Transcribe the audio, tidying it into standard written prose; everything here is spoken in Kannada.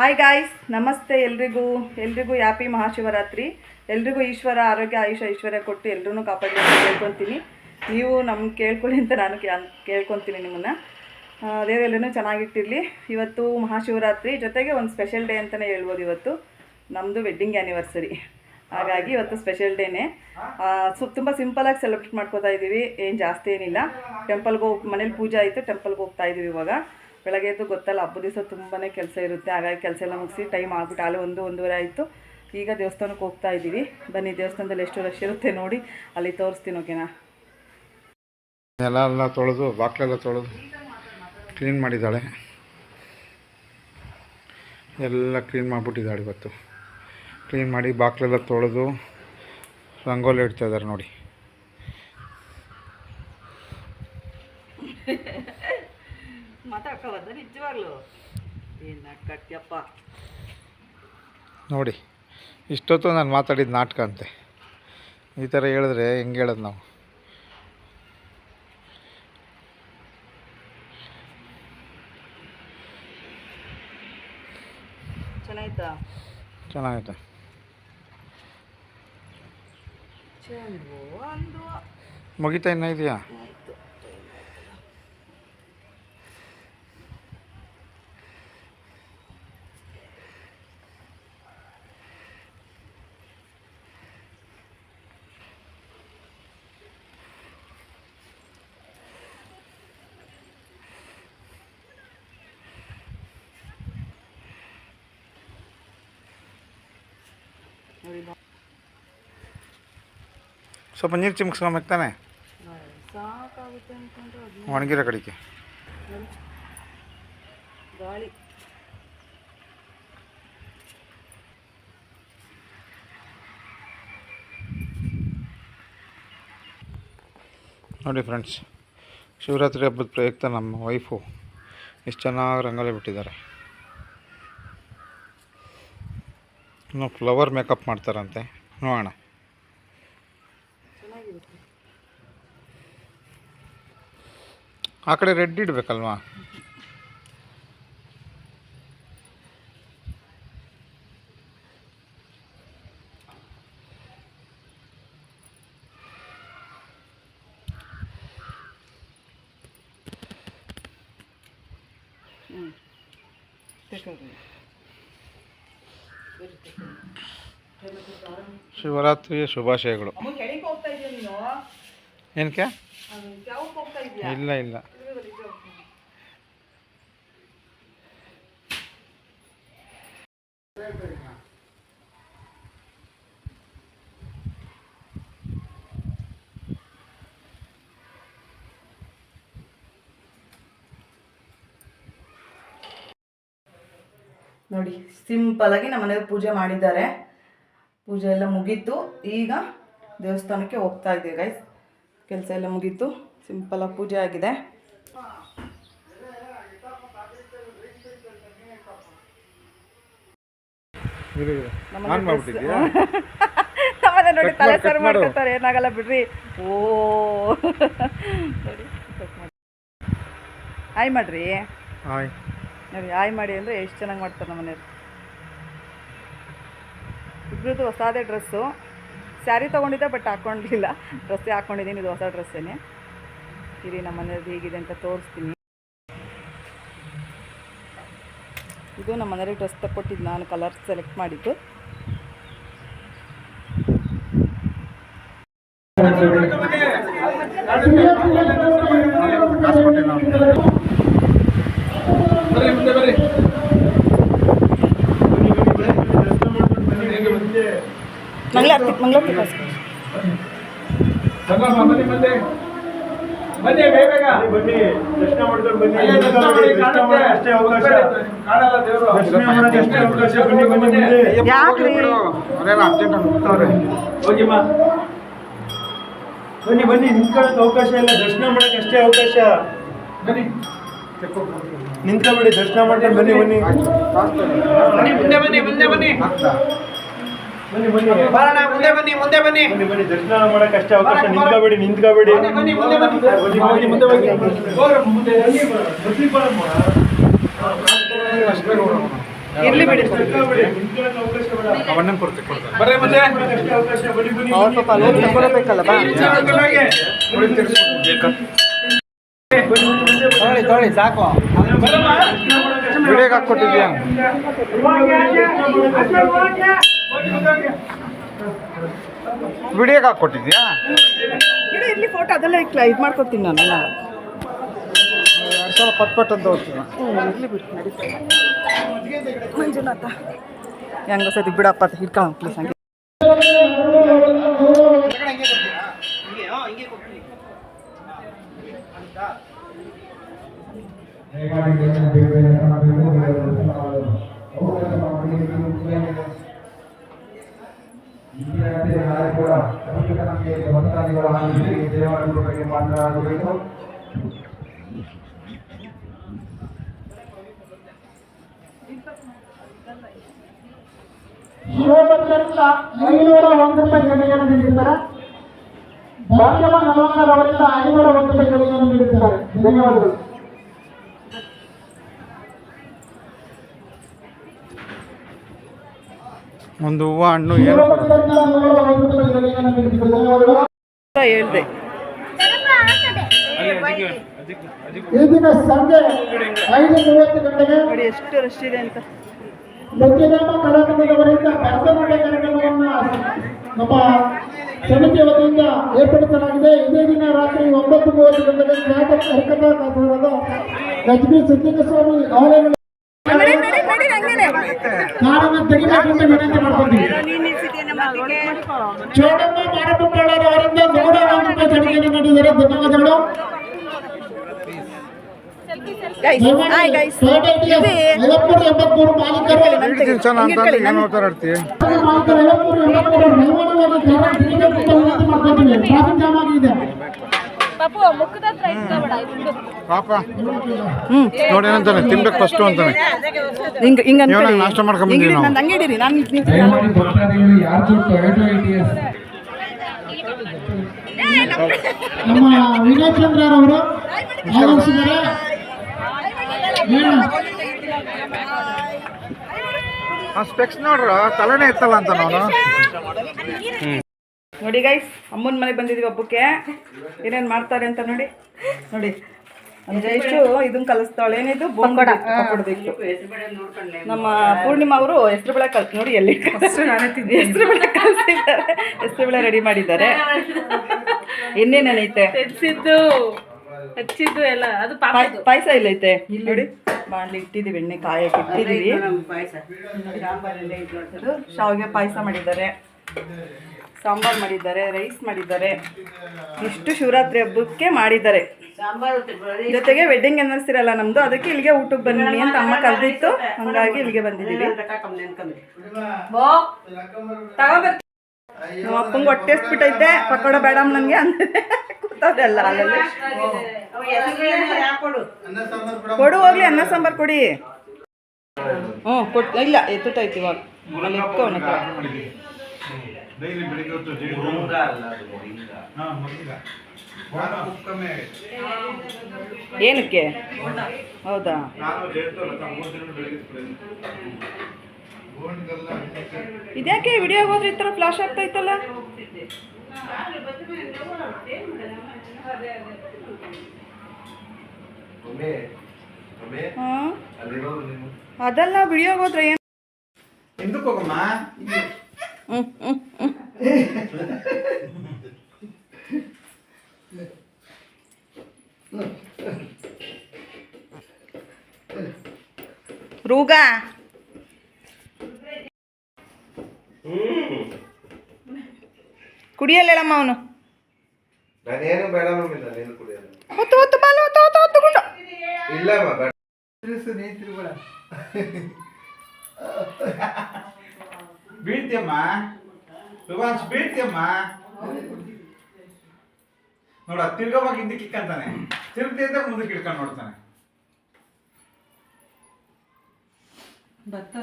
ಹಾಯ್ ಗಾಯ್ಸ್, ನಮಸ್ತೆ. ಎಲ್ರಿಗೂ ಹ್ಯಾಪಿ ಮಹಾಶಿವರಾತ್ರಿ. ಎಲ್ರಿಗೂ ಈಶ್ವರ ಆರೋಗ್ಯ ಆಯುಷ ಐಶ್ವರ್ಯ ಕೊಟ್ಟು ಎಲ್ಲರೂ ಕಾಪಾಡಲಿ ಅಂತ ಕೇಳ್ಕೊತೀನಿ. ನೀವು ನಮ್ಗೆ ಕೇಳ್ಕೊಳ್ಳಿ ಅಂತ ನಾನು ಕೇಳ್ಕೊತೀನಿ ನಿಮ್ಮನ್ನು. ದೇವರೆಲ್ಲರೂ ಚೆನ್ನಾಗಿಟ್ಟಿರಲಿ. ಇವತ್ತು ಮಹಾಶಿವರಾತ್ರಿ ಜೊತೆಗೆ ಒಂದು ಸ್ಪೆಷಲ್ ಡೇ ಅಂತಲೇ ಹೇಳ್ಬೋದು. ಇವತ್ತು ನಮ್ಮದು ವೆಡ್ಡಿಂಗ್ ಆ್ಯನಿವರ್ಸರಿ, ಹಾಗಾಗಿ ಇವತ್ತು ಸ್ಪೆಷಲ್ ಡೇನೇ. ತುಂಬ ಸಿಂಪಲಾಗಿ ಸೆಲೆಬ್ರೇಟ್ ಮಾಡ್ಕೋತಾ ಇದ್ದೀವಿ. ಏನು ಜಾಸ್ತಿ ಏನಿಲ್ಲ. ಟೆಂಪಲ್ಗೆ ಮನೇಲಿ ಪೂಜೆ ಆಯಿತು, ಟೆಂಪಲ್ಗೆ ಹೋಗ್ತಾ ಇದ್ದೀವಿ. ಇವಾಗ ಬೆಳಗ್ಗೆ ಎದ್ದು ಗೊತ್ತಲ್ಲ, ಹಬ್ಬದ ದಿವಸ ತುಂಬಾ ಕೆಲಸ ಇರುತ್ತೆ. ಹಾಗಾಗಿ ಕೆಲಸ ಎಲ್ಲ ಮುಗಿಸಿ ಟೈಮ್ ಆಗ್ಬಿಟ್ಟು ಅಲ್ಲಿ 1-1:30 ಆಯಿತು. ಈಗ ದೇವಸ್ಥಾನಕ್ಕೆ ಹೋಗ್ತಾ ಇದ್ದೀವಿ. ಬನ್ನಿ, ದೇವಸ್ಥಾನದಲ್ಲಿ ಎಷ್ಟು ರಶ್ ಇರುತ್ತೆ ನೋಡಿ, ಅಲ್ಲಿ ತೋರಿಸ್ತೀನಿ. ಓಕೆನಾ? ಎಲ್ಲ ತೊಳೆದು ಬಾಕ್ಲೆಲ್ಲ ತೊಳೆದು ಕ್ಲೀನ್ ಮಾಡಿದ್ದಾಳೆ. ಎಲ್ಲ ಕ್ಲೀನ್ ಮಾಡಿಬಿಟ್ಟಿದ್ದಾಳೆ. ಇವತ್ತು ಕ್ಲೀನ್ ಮಾಡಿ ಬಾಕ್ಲೆಲ್ಲ ತೊಳೆದು ರಂಗೋಲಿ ಇಡ್ತಾ ಇದ್ದಾರೆ ನೋಡಿ. ಮಾತಾಡ್ಕೋಬಾರ್ದು ನಿಜವಾಗ್ಲೂ. ಏನು ಕಟ್ಯಪ್ಪ ನೋಡಿ, ಇಷ್ಟೊತ್ತು ನಾನು ಮಾತಾಡಿದ ನಾಟಕ ಅಂತೆ. ಈ ಥರ ಹೇಳಿದ್ರೆ ಹೆಂಗೆ ಹೇಳೋದು ನಾವು? ಚೆನ್ನಾಗೈತೆ. ಮುಗಿತಾ ಇನ್ನೂ ಇದೆಯಾ? ಸ್ವಲ್ಪ ನೀರು ಚಿಮ್ಸ್ಕೊಂಬೇಕು ತಾನೆ, ಸಾಕಾಗುತ್ತೆ ಅಂತಂದ್ರೆ ಒಣಗಿರೋ ಕಡೆಗೆ ಗಾಳಿ. ನೋಡಿ ಫ್ರೆಂಡ್ಸ್, ಶಿವರಾತ್ರಿ ಹಬ್ಬದ ಪ್ರಯುಕ್ತ ನಮ್ಮ ವೈಫು ಎಷ್ಟು ಚೆನ್ನಾಗಿ ರಂಗೋಲಿ ಬಿಟ್ಟಿದ್ದಾರೆ. ಇನ್ನು ಫ್ಲವರ್ ಮೇಕಪ್ ಮಾಡ್ತಾರಂತೆ, ನೋಡೋಣ. ಆ ಕಡೆ ರೆಡ್ ಇಡಬೇಕಲ್ವಾ? ಶಿವರಾತ್ರಿಯ ಶುಭಾಶಯಗಳು. ಏನಕ್ಕೆ? ಇಲ್ಲ ಇಲ್ಲ, ನೋಡಿ, ಸಿಂಪಲಾಗಿ ನಮ್ಮ ಮನೆಯಲ್ಲಿ ಪೂಜೆ ಮಾಡಿದ್ದಾರೆ. ಪೂಜೆ ಎಲ್ಲ ಮುಗೀತು. ಈಗ ದೇವಸ್ಥಾನಕ್ಕೆ ಹೋಗ್ತಾ ಇದ್ದೀವಿ ಗೈಸ್. ಕೆಲಸ ಎಲ್ಲ ಮುಗೀತು, ಸಿಂಪಲಾಗಿ ಪೂಜೆ ಆಗಿದೆ. ನಮ್ಮನೆ ನೋಡಿ ತಲೆ ಸರ್ ಮಾಡ್ಕೊತಾರೆ, ಏನಾಗಲ್ಲ ಬಿಡ್ರಿ. ಓ ಹಾಯ್ ಮಾಡ್ರಿ. ನೋಡಿ, ಹಾಯ್ ಮಾಡಿ ಅಂದರೆ ಎಷ್ಟು ಚೆನ್ನಾಗಿ ಮಾಡ್ತಾರೆ ನಮ್ಮ ಮನೆಯವ್ರು. ಇಬ್ಬರದ್ದು ಹೊಸದೇ ಡ್ರೆಸ್ಸು. ಸ್ಯಾರಿ ತೊಗೊಂಡಿದ್ದೆ, ಬಟ್ ಹಾಕ್ಕೊಂಡಿಲ್ಲ. ಡ್ರೆಸ್ಸೇ ಹಾಕ್ಕೊಂಡಿದ್ದೀನಿ. ಇದು ಹೊಸ ಡ್ರೆಸ್ಸೇನೆ. ಇರಿ, ನಮ್ಮ ಮನೆಯವ್ರದ್ದು ಹೇಗಿದೆ ಅಂತ ತೋರಿಸ್ತೀನಿ. ಇದು ನಮ್ಮ ಮನೆಯವ್ರಿಗೆ ಡ್ರೆಸ್ ತಗೊಟ್ಟಿದ್ದು ನಾನು, ಕಲರ್ ಸೆಲೆಕ್ಟ್ ಮಾಡಿದ್ದು. ಮಂಗಳಾರತಿ ಬನ್ನಿ, ನಿಂತ್ಕೊಳ್ಳೋಕೆ ಅವಕಾಶ ಇಲ್ಲ. ದರ್ಶನ ಮಾಡಕ್ಕೆ ಅಷ್ಟೇ ಅವಕಾಶ. ಬನ್ನಿ, ನಿಂತ್ಕೊಬೇಡಿ, ದರ್ಶನ ಮಾಡ್ಕೊಂಡು ಬನ್ನಿ. ಬನ್ನಿ ದರ್ಶನ ಮಾಡಕ್ಕೆ ಅಷ್ಟೇ ಅವಕಾಶ. ನಿಂತ್ಕೊಬೇಡಿ. ಇರ್ಲಿ ಬಿಡಿ. ಅವಣ್ಣನ ಕೊಡ್ತಾರೆ ಬರ್ರಿ ಮುಂದೆ ಅವ್ರ ಪಾಪ ಅಲ್ಲಿ ತಗೊಳ್ಬೇಕಲ್ಲ ಬಾ. ತೊಳಿ ಸಾಕು ವಿಡಿಯೋಗೆ ಹಾಕ್ಕೊಟ್ಟಿದ್ಯಾ ವಿಡಿಯೋಗೆ ಹಾಕ್ಕೊಟ್ಟಿದ್ಯಾ ಇರ್ಲಿ ಫೋಟೋ ಅದೆಲ್ಲ ಇದು ಮಾಡ್ಕೊತೀನಿ ನಾನು. 2 ಸಾವಿರ ಪಟ್ ಅಂತ ಹೋಗ್ತೀನಿ. ಇರ್ಲಿ ಬಿಡಿ ನಡೀತದೆ. ಮಂಜುನಾಥ ಹೆಂಗ ಸತಿ ಬಿಡಪ್ಪ ಹಿಡ್ಕೊಂಡು ಪ್ಲೀಸ್ ಹಂಗೆ. ಶಿವಭದ್ರರಿಂದ 501 ರೂಪಾಯಿ ಗಡಿಯನ್ನು ನೀಡಿದ್ದಾರೆ. ಭಾಗ್ಯಮ್ಮ ನಲವಣ್ಣರ್ ಅವರಿಂದ 501 ರೂಪಾಯಿ ಗಡಿಯನ್ನು ನೀಡಿದ್ದಾರೆ. ಧನ್ಯವಾದಗಳು. ಒಂದು ಹೂವು ಹಣ್ಣು ಏನು ಶಿವಭದ್ರರಿಂದ 501 ರೂಪಾಯಿ ಗಡಿಯನ್ನು ನೀಡಿದ್ದಾರೆ. ಧನ್ಯವಾದಗಳು. ಹೇಳ್ದೆ ಈ ದಿನ ಸಂಜೆ 5:30 ಗಂಟೆಗೆ ನೋಡಿ ಎಷ್ಟು ರಶ್ ಇದೆ ಅಂತ. ಲಕ್ಷ್ಮೀಧರ್ಮ ಕಲಾಕಂದವರಿಂದ ಭರತನಾಟ್ಯ ಕಾರ್ಯಕ್ರಮವನ್ನು ನಮ್ಮ ಸಮಿತಿ ವತಿಯಿಂದ ಏರ್ಪಡಿಸಲಾಗಿದೆ. ಇದೇ ದಿನ ರಾತ್ರಿ 9:30 ಗಂಟೆಗೆ ಖ್ಯಾತ ಹರಿಕಥಾಕಾರರಾದ ಲಕ್ಷ್ಮೀ ಸಿದ್ದಿಕಸ್ವಾಮಿ ಅವರ ಕಾರಣ ತೆಗಿಬೇಕಂತ ವಿನಂತಿ ಮಾಡ್ಕೊತೀವಿ. ಚೋಡಮ್ಮ ಮಾರಪ್ಪಳ್ಳಾರ ಅವರಿಂದ 101 ರೂಪಾಯಿ ದೇಣಿಗೆಯನ್ನು ನೀಡಿದ್ದಾರೆ. ಧನ್ಯವಾದಗಳು. ತಿನ್ಸೋಣ ಅಂತ ಏನು ಮಾತಾಡ್ತೀವಿ ಪಾಪ ನೋಡಿ ಏನಂತಾನೆ ತಿನ್ಬೇಕು ಫಸ್ಟು ಅಂತಾನೆ. ಇವಾಗ ನಾಷ್ಟ ಮಾಡ್ಕೊಂಬಂದಿವಿ ನಾವು. ನಮ್ಮ ವಿನಯ್ ಚಂದ್ರರವರು ಆಗಮಿಸಿದ್ದಾರೆ. ಆ ಸ್ಪೆಕ್ಸ್ ನೋಡ್ರ ತಲೆನೇ ಇತ್ತಲ್ಲ ಅಂತ ನಾನು. ನೋಡಿ ಗೈಸ್, ಅಮ್ಮನ ಮನೆಗೆ ಬಂದಿದ್ದೀವಿ ಹಬ್ಬಕ್ಕೆ. ಏನೇನು ಮಾಡ್ತಾರೆ ಅಂತ ನೋಡಿ. ನೋಡಿ ಜೈಶು ಇದನ್ನ ಕಲಿಸ್ತಾಳೆ. ಏನಿದು ಪಕೋಡಬೇಕು. ನಮ್ಮ ಪೂರ್ಣಿಮಾ ಅವರು ಹೆಸರು ಬೇಳೆ ನೋಡಿ ಎಲ್ಲಿ ಹೆಸರು ಬೇಳೆ ಕಲಿಸಿದ್ದಾರೆ. ಹೆಸರು ಬೇಳೆ ರೆಡಿ ಮಾಡಿದ್ದಾರೆ. ಇನ್ನೇನೈತೆ ಹಚ್ಚಿದ್ದು ಎಲ್ಲ ಅದು ಪಾಯಸ ಇಲ್ಲೈತೆ ನೋಡಿ. ಬಾಣಲಿ ಇಟ್ಟಿದ್ದೀವಿ, ಎಣ್ಣೆ ಕಾಯಕ್ಕೆ ಇಟ್ಟಿದ್ದೀವಿ. ಶಾವಿಗೆ ಪಾಯಸ ಮಾಡಿದ್ದಾರೆ, ಸಾಂಬಾರು ಮಾಡಿದ್ದಾರೆ, ರೈಸ್ ಮಾಡಿದ್ದಾರೆ. ಇಷ್ಟು ಶಿವರಾತ್ರಿ ಹಬ್ಬಕ್ಕೆ ಮಾಡಿದ್ದಾರೆ. ಜೊತೆಗೆ ವೆಡ್ಡಿಂಗ್ ಆನಿವರ್ಸರಿ ಅಲ್ಲ ನಮ್ದು, ಅದಕ್ಕೆ ಇಲ್ಲಿಗೆ ಊಟಕ್ಕೆ ಬನ್ನಿ ಅಂತ ಅಮ್ಮ ಕರೆದಿತ್ತು. ಹಂಗಾಗಿ ಇಲ್ಲಿಗೆ ಬಂದಿದ್ದೀವಿ. ನಮ್ಮ ಅಪ್ಪಂಗೆ ಹೊಟ್ಟೆ ಎಸ್ಬಿಟ್ಟೈತೆ. ಪಕೋಡ ಬೇಡಮ್ಮ ನನಗೆ ಅಂದ್ರೆ ಕೂತವ್ರಲ್ಲ ಅಲ್ಲಲ್ಲಿ. ಕೊಡು ಹೋಗ್ಲಿ, ಅನ್ನ ಸಾಂಬಾರು ಕೊಡಿ. ಇಲ್ಲ ಎತ್ತೈತಿ ಇವಾಗ ಅಲ್ಲಿ ಇಟ್ಕೊ. ಏನಕ್ಕೆ? ಹೌದಾ? ಇದ್ಯಾಕೆ ವಿಡಿಯೋ ಹೋದ್ರೆ ಈ ಥರ ಫ್ಲಾಶ್ ಆಗ್ತೈತಲ್ಲ? ಅದಲ್ಲ, ವಿಡಿಯೋ ಹೋದ್ರೆ ಏನು? ರೂಗ ಕುಡಿಯಲ್ಲೇಳಮ್ಮ ಅವನು. ನಾನೇನು ಬೇಡ ಮಮ್ಮಿ, ನಾನೇನು ಕುಡಿಯಲ್ಲ. ಹೊತ್ತು ಹೊತ್ತು ಬಾಲು ಹೊತ್ತು ಹೊತ್ತು ಹೊತ್ತುಕೊಂಡು ಇಲ್ಲಮ್ಮ ಬೇಡ. ಬೀಳ್ತಿಯಮ್ಮ ಸುಭಾಷ್, ಬೀಳ್ತಿಯಮ್ಮ. ನೋಡ ತಿರ್ಗೋವಾಗ ಹಿಂದಕ್ಕೆ ಇಕ್ಕಂತಾನೆ, ತಿರುಗ್ತಿ ಅಂತ ಮುಂದಕ್ಕೆ ಇಡ್ಕೊಂಡು ನೋಡ್ತಾನೆ. ಭತ್ತ